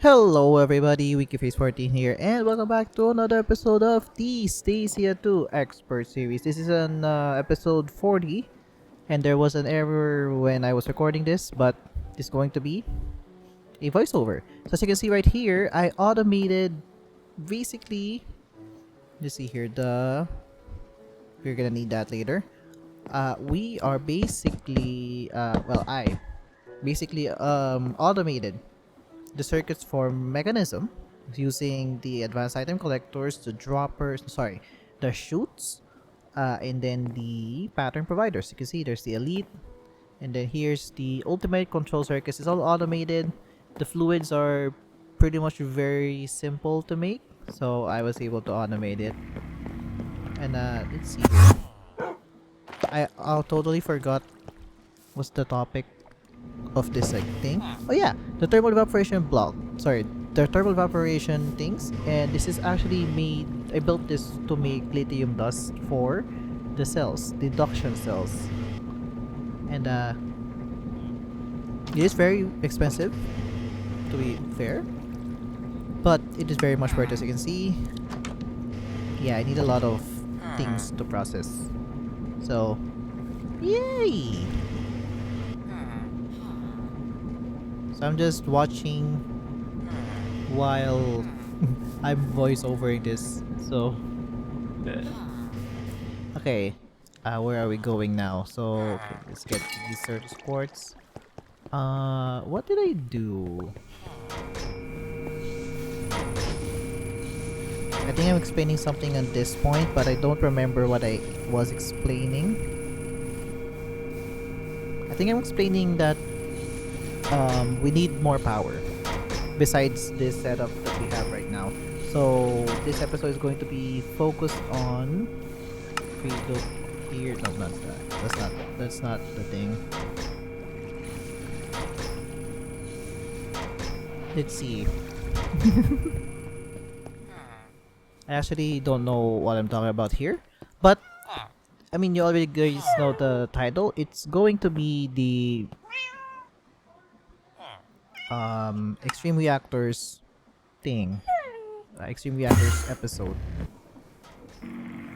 Hello everybody, WikiFace14 here, and welcome back to another episode of the Stacia 2 Expert Series. This is an episode 40, and there was an error when I was recording this, but it's going to be a voiceover. So as you can see right here, I automated basically, let's see here, we're gonna need that later. We are basically, I basically automated the circuits for mechanism using the advanced item collectors, the droppers, the chutes, and then the pattern providers. You can see there's the elite, and then here's the ultimate control circuits. It's all automated. The fluids are pretty much very simple to make, so I was able to automate it. And let's see here. I totally forgot what's the topic of this thing. Oh yeah, the thermal evaporation block. The thermal evaporation things. And this is actually made. I built this to make lithium dust for the cells, the induction cells. And it is very expensive, to be fair, but it is very much worth it. As you can see, yeah, I need a lot of things to process. So, yay! So I'm just watching while I'm voiceovering this. So okay, where are we going now? So okay, let's get these certain sports. What did I do? I think I'm explaining something at this point, but I don't remember what I was explaining. I think I'm explaining that we need more power besides this setup that we have right now. So this episode is going to be focused on, if we look here, no, not that. That's not the thing. Let's see. I actually don't know what I'm talking about here, but I mean, you already guys know the title. It's going to be the Extreme Reactors thing. Extreme Reactors episode.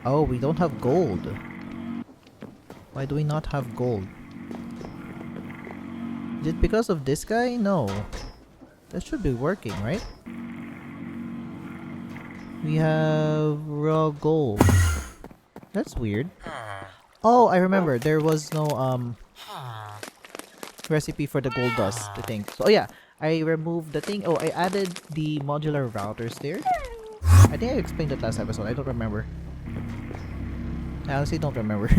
Oh, we don't have gold. Why do we not have gold? Is it because of this guy? No. That should be working, right? We have raw gold. That's weird. Oh, I remember. There was no recipe for the gold dust, I think. So, oh yeah, I removed the thing. Oh, I added the modular routers there. I think I explained it last episode. I don't remember. I honestly don't remember.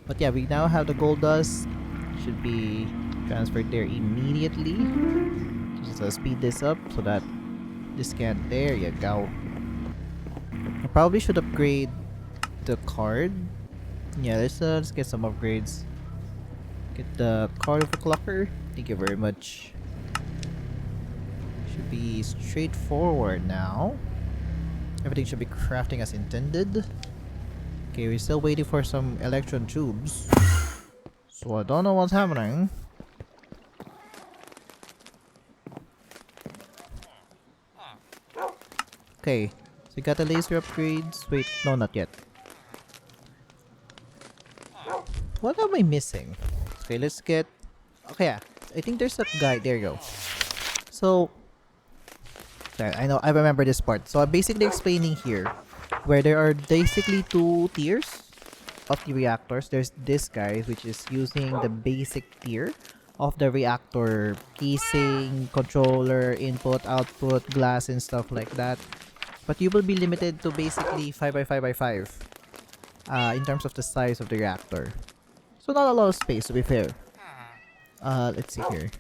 But yeah, we now have the gold dust. Should be transferred there immediately. Just speed this up so that this can. There you go. I probably should upgrade the card. Yeah, let's get some upgrades. Get the card of the clocker. Thank you very much. Should be straightforward now. Everything should be crafting as intended. Okay, we're still waiting for some electron tubes. So I don't know what's happening. Okay, so we got the laser upgrades. Wait, no, not yet. What am I missing? Okay, let's get... Okay, yeah. I think there's a guy. There you go. So... Sorry, I remember this part. So I'm basically explaining here where there are basically two tiers of the reactors. There's this guy, which is using the basic tier of the reactor casing, controller, input, output, glass, and stuff like that. But you will be limited to basically 5x5x5 in terms of the size of the reactor. So not a lot of space, to be fair. Let's see here.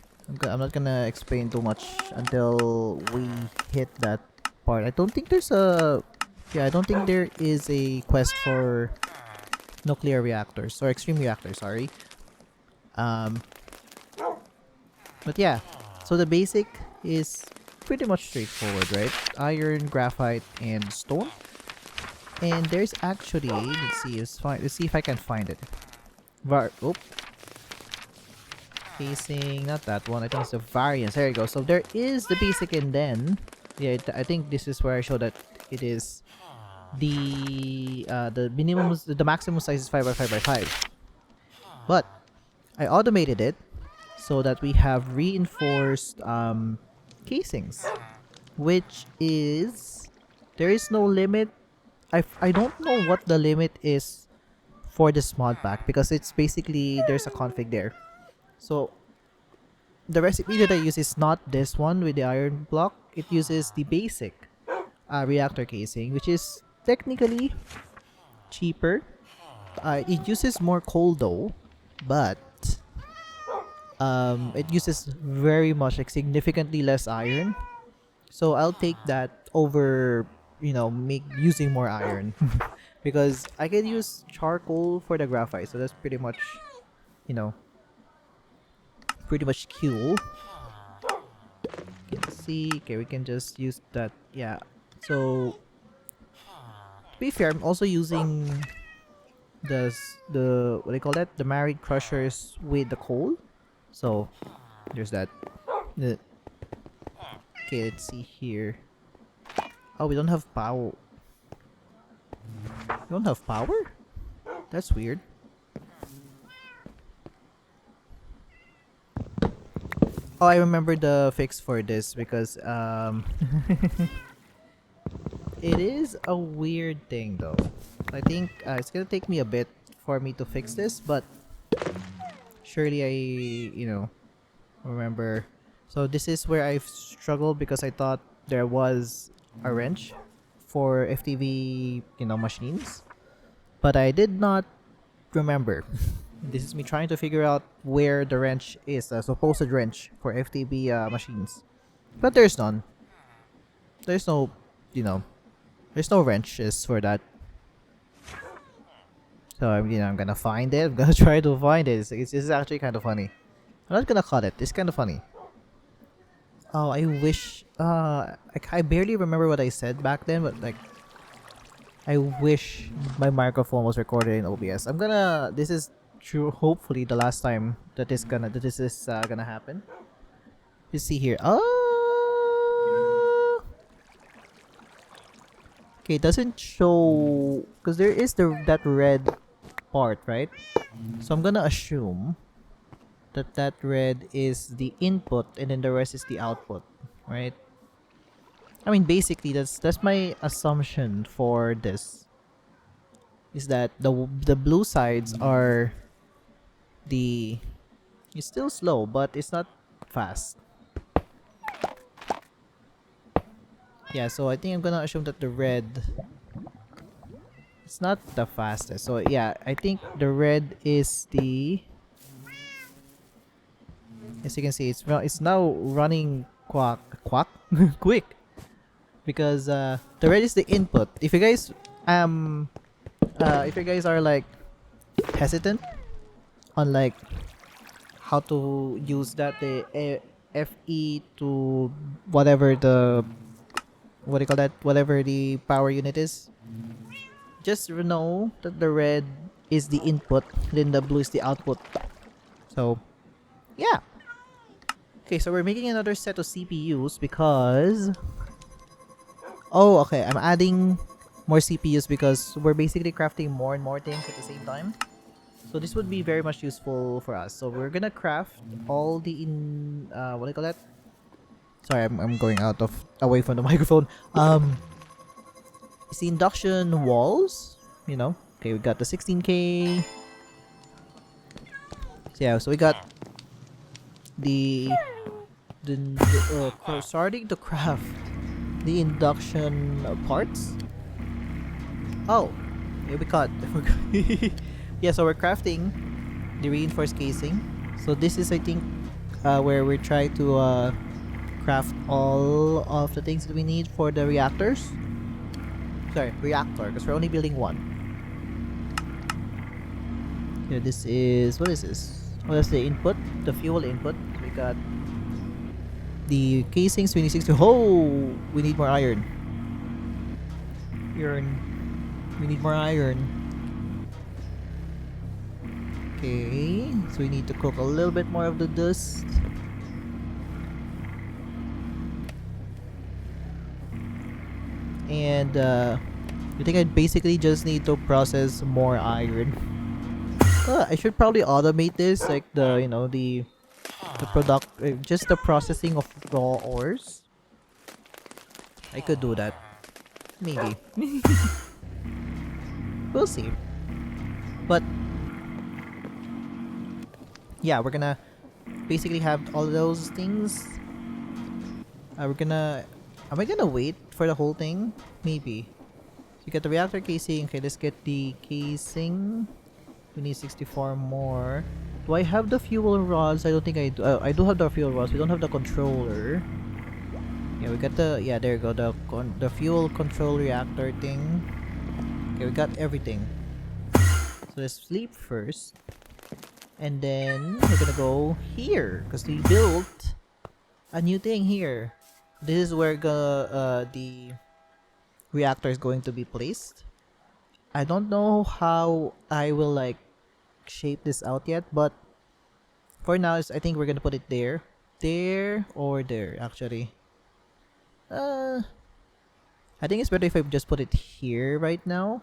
I'm not gonna explain too much until we hit that part. I don't think there's a... Yeah, I don't think there is a quest for nuclear reactors. Or extreme reactors, sorry. But yeah. So the basic is pretty much straightforward, right? Iron, graphite, and stone. And there's actually... Let's see if I can find it. casing, not that one. I think it's the variance. There you go. So there is the basic, and then yeah, I think this is where I show that it is the minimum, the maximum size is 5 by 5 by 5. But I automated it so that we have reinforced casings, which is there is no limit. I don't know what the limit is for this mod pack because it's basically there's a config there. So the recipe that I use is not this one with the iron block. It uses the basic reactor casing, which is technically cheaper. It uses more coal though, but it uses very much, like significantly less iron. So I'll take that over, using more iron because I can use charcoal for the graphite. So that's you know, pretty much cool. Let's see. Okay, we can just use that. Yeah. So to be fair, I'm also using the what do you call that? The married crushers with the coal. So there's that. Okay, let's see here. Oh, we don't have power. We don't have power? That's weird. Oh, I remember the fix for this because it is a weird thing though. I think it's gonna take me a bit for me to fix this, but surely I remember. So this is where I've struggled because I thought there was a wrench for FTV machines, but I did not remember. This is me trying to figure out where the wrench is, a supposed wrench for FTB machines. But there's none. There's no, there's no wrenches for that. So I'm gonna find it. I'm gonna try to find it. It's actually kind of funny. I'm not gonna cut it. It's kind of funny. Oh, I wish. I barely remember what I said back then, but like, I wish my microphone was recorded in OBS. This is true. Hopefully, the last time that this is gonna happen. You see here. Oh. Okay, it doesn't show because there is that red part, right? So I'm gonna assume that red is the input and then the rest is the output, right? I mean, basically that's my assumption for this. Is that the blue sides are it's still slow, but it's not fast. Yeah, so I think I'm gonna assume that the red, it's not the fastest. So yeah, I think the red is the, as you can see, it's now running quick because the red is the input. If you guys are like hesitant on like how to use that, the FE to whatever the, what do you call that, whatever the power unit is, just know that the red is the input, then the blue is the output. So yeah. Okay, so we're making another set of CPUs because, oh, okay, I'm adding more CPUs because we're basically crafting more and more things at the same time. So this would be very much useful for us. So we're gonna craft all the what do you call that? Sorry, I'm going away from the microphone. It's the induction walls, Okay, we got the 16K. So yeah, so we got starting to craft the induction parts. Oh, yeah, we got. Yeah, so we're crafting the reinforced casing. So this is, I think, where we try to craft all of the things that we need for the reactors. Sorry, reactor, because we're only building one. Yeah, this is, what is this? Oh, that's the input, the fuel input. We got the casings. We need 60. Oh, we need more iron. We need more iron. Okay, so we need to cook a little bit more of the dust. And I think I basically just need to process more iron. I should probably automate this, like the the product, just the processing of raw ores. I could do that, maybe. We'll see. But yeah, we're gonna basically have all those things. We're gonna. Am I gonna wait for the whole thing? Maybe. So you get the reactor casing. Okay, let's get the casing. We need 64 more. Do I have the fuel rods? I don't think I do. I do have the fuel rods. We don't have the controller. Yeah, we got the. Yeah, there you go. The fuel control reactor thing. Okay, we got everything. So let's sleep first. And then we're gonna go here. Because we built a new thing here. This is where the reactor is going to be placed. I don't know how I will like shape this out yet, but for now I think we're gonna put it there or there actually. I think it's better if I just put it here right now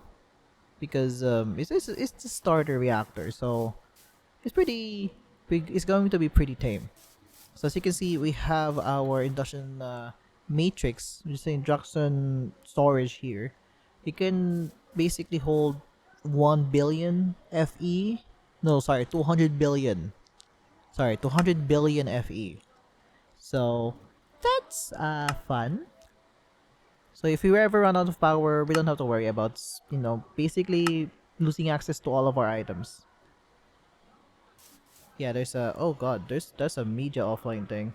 because it's the starter reactor, so it's pretty big. It's going to be pretty tame. So as you can see, we have our induction matrix, which is the induction storage here. It can basically hold 1 billion FE. No, sorry, 200 billion. Sorry, 200 billion FE. So that's fun. So if we ever run out of power, we don't have to worry about, basically losing access to all of our items. Yeah, there's a, oh god, that's a media offline thing.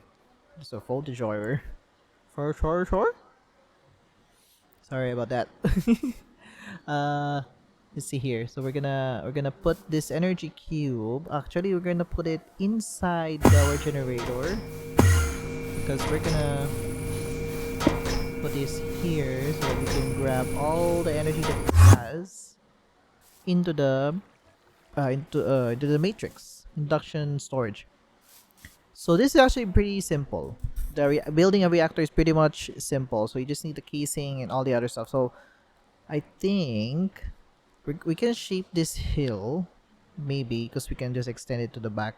There's a voltage error. Sure. Sorry about that. uh, let's see here. So we're gonna put this energy cube. Actually, we're gonna put it inside our generator because we're gonna put this here so that we can grab all the energy that it has into the matrix induction storage. So this is actually pretty simple. Building a reactor is pretty much simple. So you just need the casing and all the other stuff. So I think we can shape this hill, maybe, because we can just extend it to the back.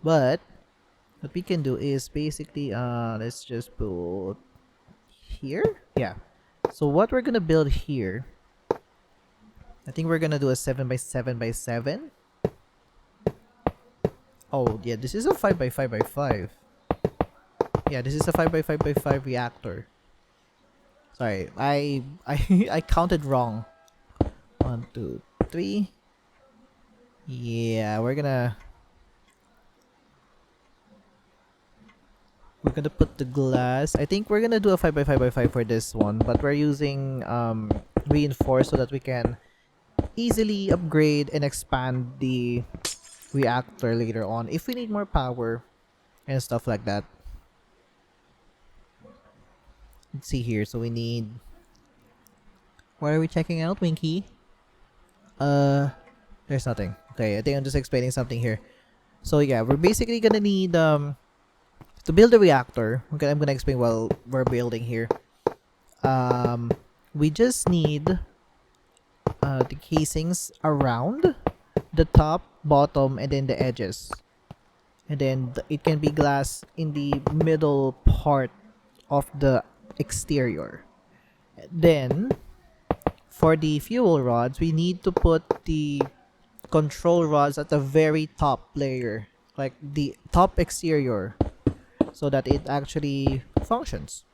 But what we can do is basically, let's just put here. Yeah. So what we're gonna build here, I think we're gonna do a 7x7x7. Oh yeah, this is a 5x5x5. Yeah, this is a 5x5x5 reactor. Sorry, I counted wrong. 1, 2, 3. Yeah, we're gonna put the glass. I think we're gonna do a 5x5x5 for this one, but we're using reinforce so that we can easily upgrade and expand the reactor later on if we need more power and stuff like that. Let's see here. So we need. What are we checking out, Winky? There's nothing. Okay, I think I'm just explaining something here. So yeah, we're basically gonna need to build a reactor. Okay, I'm gonna explain while we're building here. We just need the casings around the top, bottom, and then the edges, and then it can be glass in the middle part of the exterior. Then for the fuel rods, we need to put the control rods at the very top layer, like the top exterior, so that it actually functions.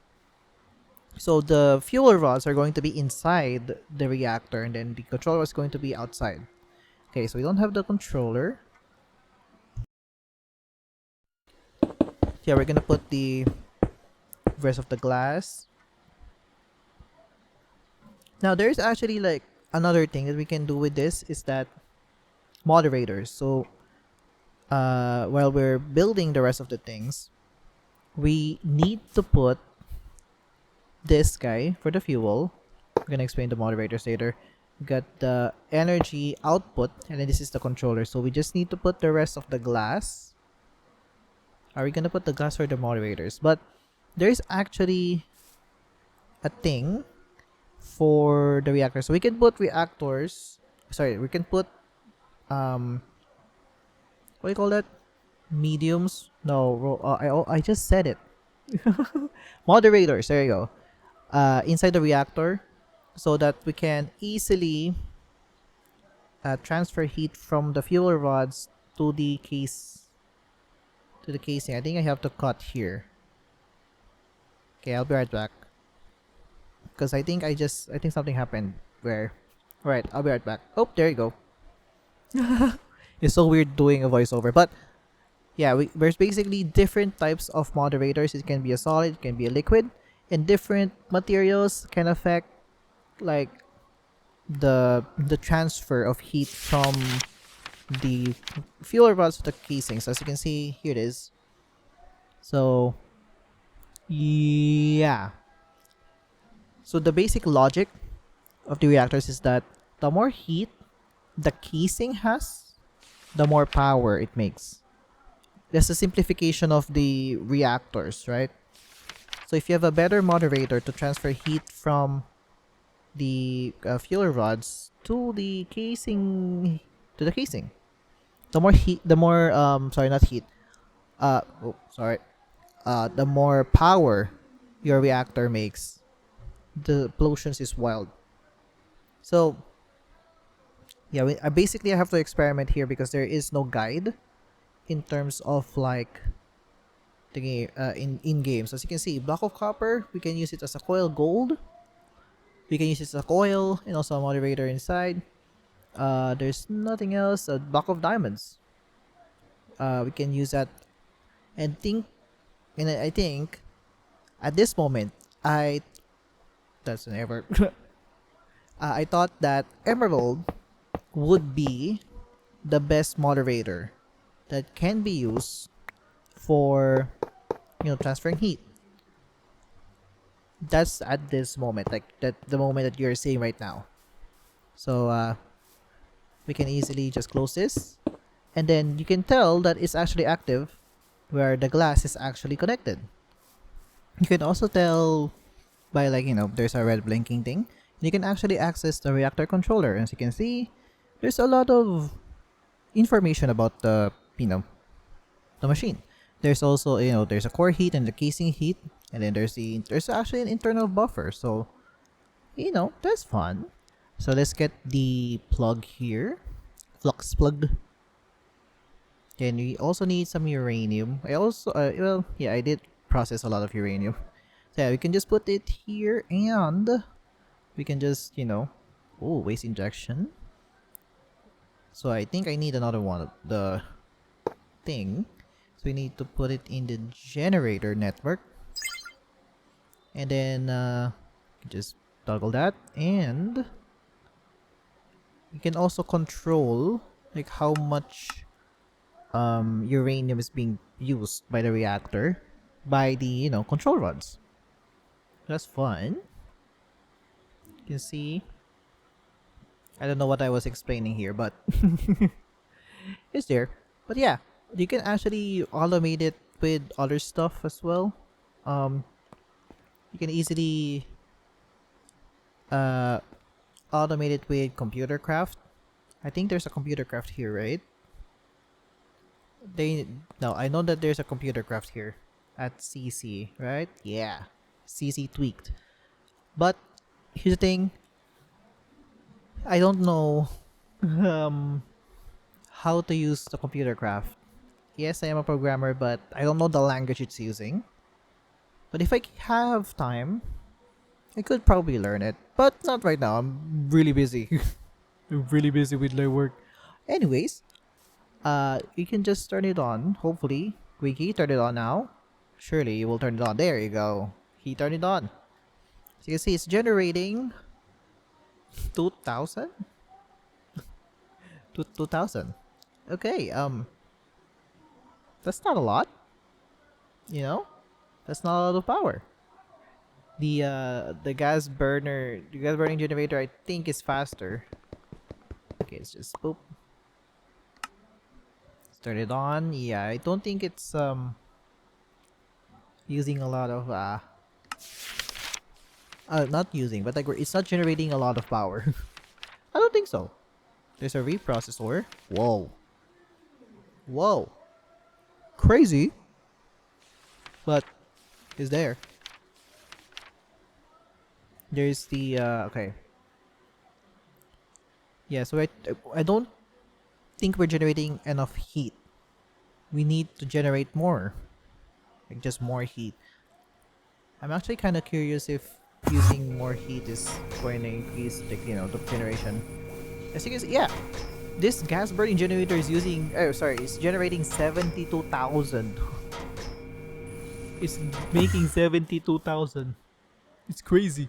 So the fuel rods are going to be inside the reactor, and then the controller is going to be outside. Okay, so we don't have the controller. Yeah, we're gonna put the rest of the glass. Now there's actually like another thing that we can do with this is that moderators. So while we're building the rest of the things, we need to put this guy for the fuel. I'm gonna explain the moderators later. We got the energy output, and then this is the controller. So we just need to put the rest of the glass. Are we gonna put the glass or the moderators? But there's actually a thing for the reactor. So we can put reactors. Sorry, we can put what do you call that? Mediums? No, I just said it. Moderators. There you go. Inside the reactor, so that we can easily transfer heat from the fuel rods to the casing. I think I have to cut here. Okay, I'll be right back. Because I think something happened where. Right, I'll be right back. Oh, there you go. It's so weird doing a voiceover, but yeah, there's basically different types of moderators. It can be a solid, it can be a liquid, and different materials can affect like the transfer of heat from the fuel rods to the casings. As you can see, here it is. So yeah. So the basic logic of the reactors is that the more heat the casing has, the more power it makes. That's a simplification of the reactors, right? So if you have a better moderator to transfer heat from the fuel rods to the casing, the more heat, the more sorry, not heat. The more power your reactor makes, the explosions is wild. So yeah, I have to experiment here because there is no guide in terms of like the game in games. As you can see, block of copper, we can use it as a coil. Gold, we can use it as a coil and also a moderator inside. There's nothing else. A block of diamonds, we can use that. And I think at this moment that's an ever I thought that emerald would be the best moderator that can be used for transferring heat. That's at this moment, like that the moment that you're seeing right now. So we can easily just close this, and then you can tell that it's actually active where the glass is actually connected. You can also tell by there's a red blinking thing. You can actually access the reactor controller. As you can see, there's a lot of information about the machine. There's also there's a core heat and the casing heat, and then there's actually an internal buffer. So that's fun. So let's get the plug here, flux plug. Then we also need some uranium. I also I did process a lot of uranium. So yeah, we can just put it here, and we can just waste injection. So I think I need another one of the thing. So we need to put it in the generator network, and then just toggle that, and you can also control like how much uranium is being used by the reactor by the control rods. That's fun. You can see. I don't know what I was explaining here, but it's there. But yeah, you can actually automate it with other stuff as well. You can easily automate it with computer craft. I think there's a computer craft here, right? I know that there's a computer craft here at CC, right? Yeah, CC tweaked. But here's the thing. I don't know how to use the computer craft. Yes, I am a programmer, but I don't know the language it's using. But if I have time, I could probably learn it. But not right now. I'm really busy. I'm really busy with my work. Anyways, you can just turn it on. Hopefully, Wiki, turn it on now. Surely you will turn it on. There you go. He turned it on. So you can see it's generating 2,000? 2,000. Okay, that's not a lot. That's not a lot of power. the gas burning generator, I think, is faster. Okay, it's just boop. Let's turn it on. Yeah, I don't think it's using a lot of not using, but like it's not generating a lot of power. I don't think so. There's a reprocessor. Whoa. Whoa. Crazy. But it's there. There's the okay. Yeah, so I don't think we're generating enough heat. We need to generate more. Like just more heat. I'm actually kind of curious if using more heat is going to increase the generation. As you can see, yeah, this gas burning generator is it's generating 72,000. It's making 72,000. It's crazy.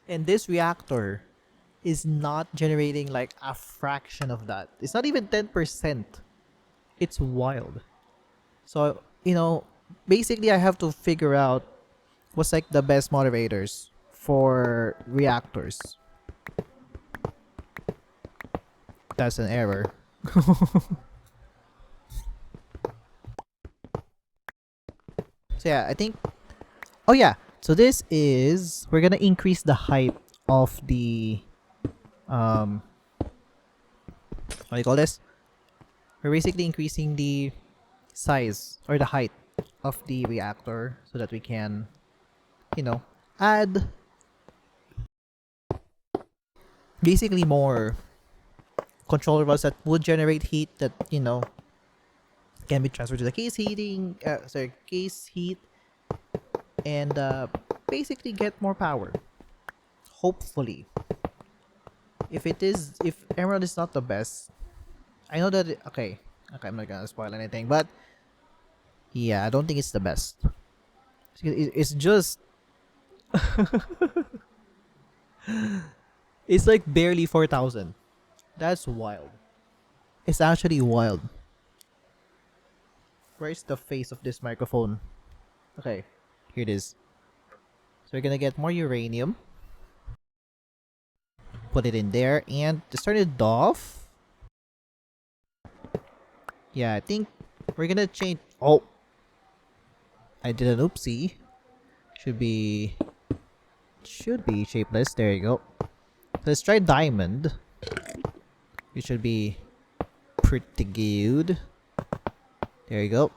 And this reactor is not generating like a fraction of that. It's not even 10%. It's wild. So, basically I have to figure out what's like the best moderators for reactors. That's an error. So yeah, I think. Oh yeah. So this is we're gonna increase the height of the what do you call this? We're basically increasing the size or the height of the reactor so that we can, add basically more controller rods that would generate heat that can be transferred to the case heat, and basically get more power. Hopefully, if Emerald is not the best, I know that okay, I'm not gonna spoil anything, but yeah, I don't think it's the best. It's just it's like barely 4,000. That's wild. It's actually wild. Where's the face of this microphone? Okay, here it is. So we're gonna get more uranium. Put it in there, and to start it off, yeah, I think we're gonna change. Oh, I did an oopsie. Should be shapeless. There you go. Let's try diamond. It should be pretty good. There you go.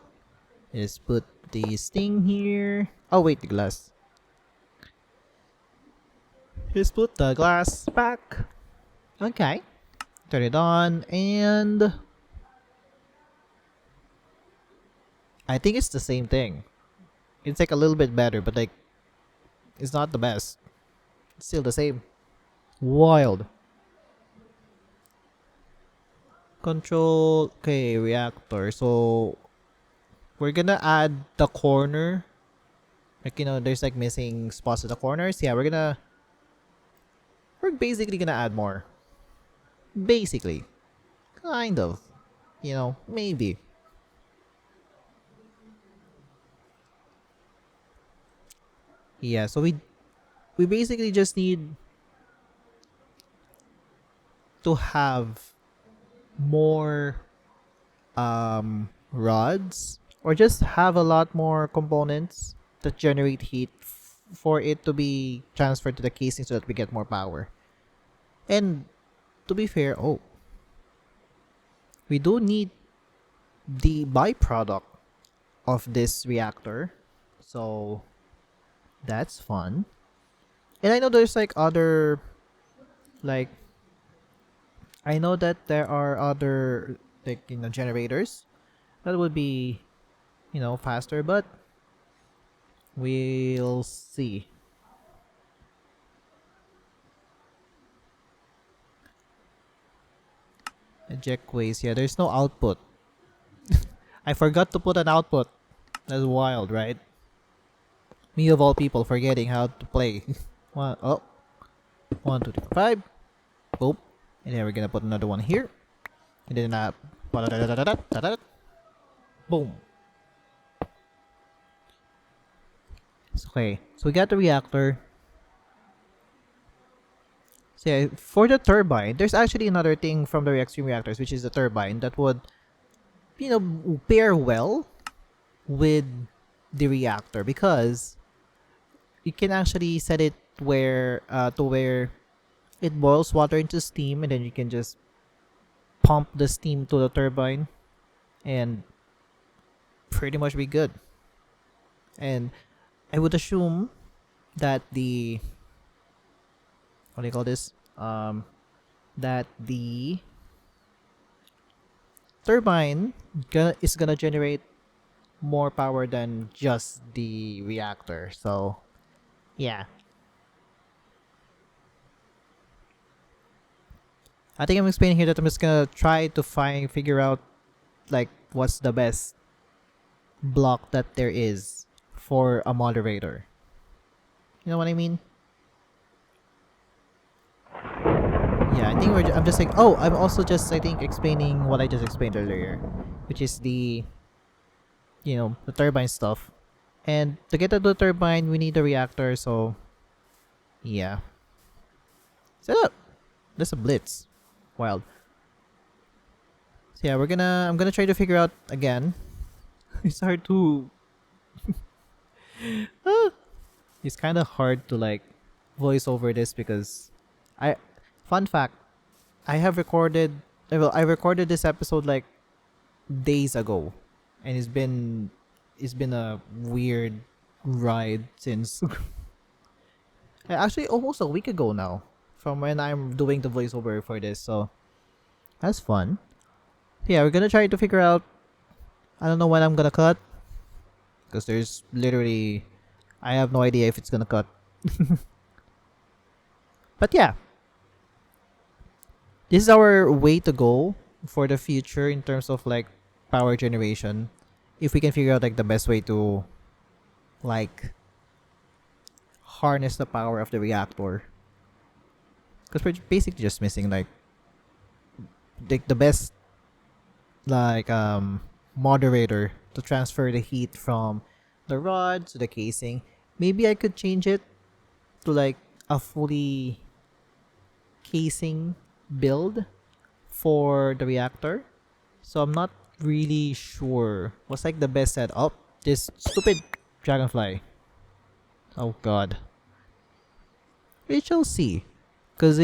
Let's put this thing here. Oh wait, the glass. Let's put the glass back. Okay. Turn it on, and I think it's the same thing. It's like a little bit better, but like it's not the best. It's still the same. Wild. Control. Okay, reactor. So we're gonna add the corner. Like there's like missing spots at the corners. Yeah, we're basically gonna add more. Basically. Kind of. Maybe. Yeah, so we basically just need to have more rods, or just have a lot more components that generate heat for it to be transferred to the casing so that we get more power. And to be fair, we do need the byproduct of this reactor, so that's fun. And I know there's like other, like, I know that there are other like generators that would be faster, but we'll see. Eject waste. Yeah, there's no output. I forgot to put an output. That's wild, right? Me of all people forgetting how to play. Oh, 1, 2, 3, 5. Boop. And then we're gonna put another one here. And then boom. Okay, so we got the reactor. So yeah, for the turbine, there's actually another thing from the extreme reactors, which is the turbine that would, pair well with the reactor because you can actually set it where it boils water into steam, and then you can just pump the steam to the turbine and pretty much be good. And I would assume that the what do you call this? That the turbine is gonna generate more power than just the reactor. So yeah, I think I'm explaining here that I'm just gonna try to figure out like what's the best block that there is for a moderator. You know what I mean? Yeah, I think I'm just like, oh, I'm also just, I think, explaining what I just explained earlier, which is the turbine stuff. And to get to the turbine, we need a reactor, so yeah. Set up. There's a blitz. Wild. So yeah, I'm gonna try to figure out again. It's hard to it's kind of hard to like voice over this because I fun fact, I recorded this episode like days ago, and it's been a weird ride since actually almost a week ago now from when I'm doing the voiceover for this, so that's fun. Yeah, we're gonna try to figure out. I don't know when I'm gonna cut because there's literally I have no idea if it's gonna cut. But yeah, this is our way to go for the future in terms of like power generation. If we can figure out like the best way to like harness the power of the reactor, because we're basically just missing like the best like moderator to transfer the heat from the rod to the casing. Maybe I could change it to like a fully casing build for the reactor. So I'm not really sure what's like the best setup. This stupid dragonfly. Oh god. We shall see. Cause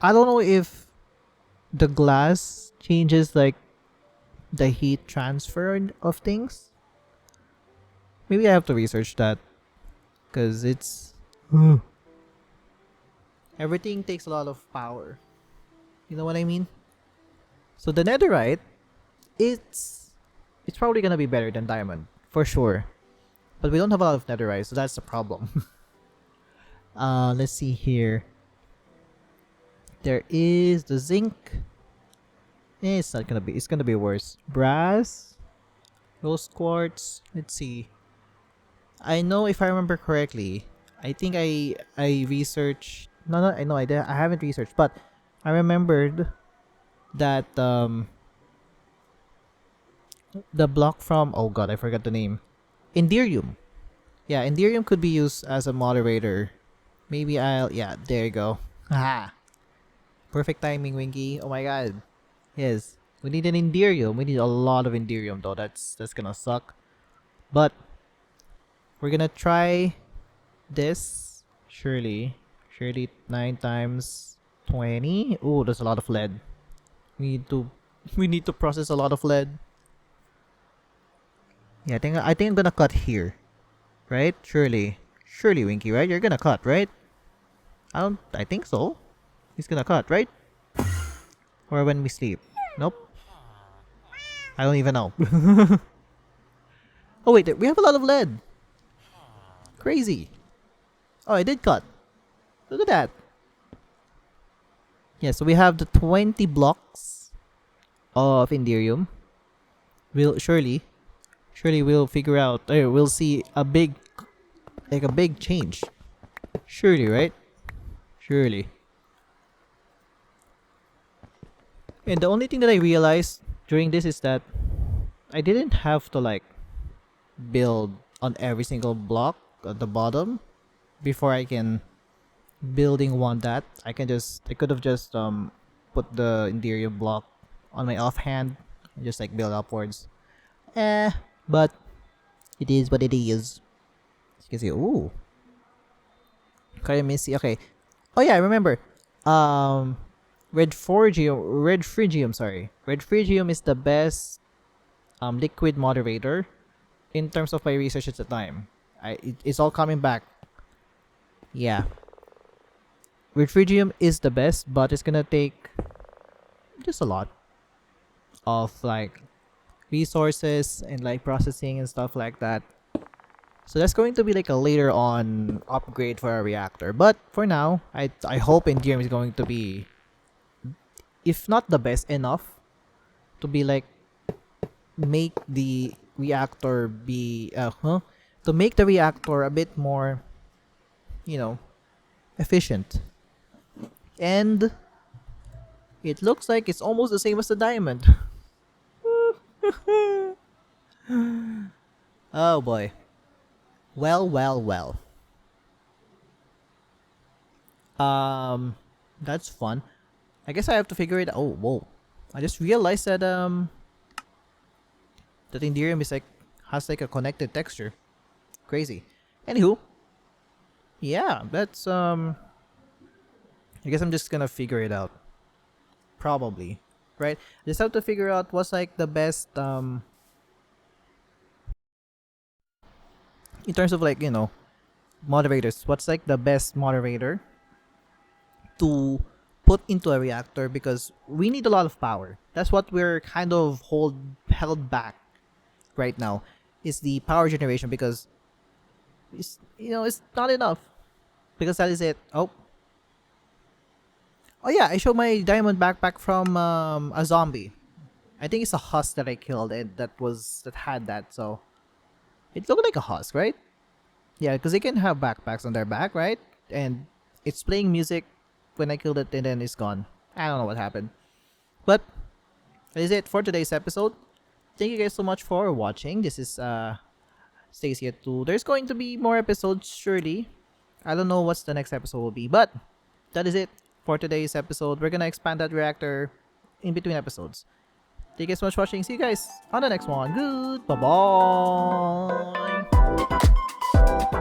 I don't know if the glass changes like the heat transfer of things. Maybe I have to research that. Cause everything takes a lot of power. You know what I mean? So the netherite, it's probably gonna be better than diamond for sure, but we don't have a lot of netherite, so that's the problem. Let's see here. There is the zinc. It's not gonna be. It's gonna be worse. Brass, rose quartz. Let's see. I know if I remember correctly. I think I researched. No, I know I haven't researched, but I remembered that the block from, oh god, I forgot the name. Indirium. Yeah, Indirium could be used as a moderator. Maybe yeah, there you go. Haha. Perfect timing, Winky. Oh my god. Yes. We need an Indirium. We need a lot of Indirium though. That's gonna suck. But we're gonna try this. Surely 9 times 20. Oh, there's a lot of lead. We need to process a lot of lead. Yeah, I think I'm gonna cut here. Right? Surely, Winky, right? You're gonna cut, right? I think so. He's gonna cut, right? Or when we sleep. Nope. I don't even know. Oh wait, we have a lot of lead. Crazy. Oh, I did cut. Look at that. Yeah, so we have the 20 blocks of Indirium. Surely we'll figure out, we'll see a big change. Surely, right? Surely. And the only thing that I realized during this is that I didn't have to like build on every single block at the bottom before I can building one that I could have just put the interior block on my offhand and just like build upwards. But it is what it is. You can see, ooh, kind of messy. Okay. Oh yeah, I remember. Um, red phrygium. Sorry, red phrygium is the best liquid moderator in terms of my research at the time. It's all coming back. Yeah, red is the best, but it's gonna take just a lot of like resources and like processing and stuff like that. So that's going to be like a later on upgrade for a reactor. But for now, I hope Endearm is going to be, if not the best, enough to be like make the reactor be to make the reactor a bit more, you know, efficient. And it looks like it's almost the same as the diamond. Oh boy. Well, well, well. That's fun. I guess I have to figure it out. Oh, whoa. I just realized that that Indirium is like has like a connected texture. Crazy. Anywho, yeah, that's I guess I'm just gonna figure it out. Probably. Right? Just have to figure out what's like the best in terms of like, you know, moderators. What's like the best moderator to put into a reactor, because we need a lot of power. That's what we're kind of held back right now, is the power generation, because it's, you know, it's not enough, because that is it. Oh yeah, I showed my diamond backpack from a zombie. I think it's a husk that I killed, and that had that. So it looked like a husk, right? Yeah, because they can have backpacks on their back, right? And it's playing music when I killed it, and then it's gone. I don't know what happened. But that is it for today's episode. Thank you guys so much for watching. This is Stacia 2. There's going to be more episodes, surely. I don't know what's the next episode will be, but that is it for today's episode. We're gonna expand that reactor in between episodes. Thank you guys so much for watching. See you guys on the next one. Good. Bye bye.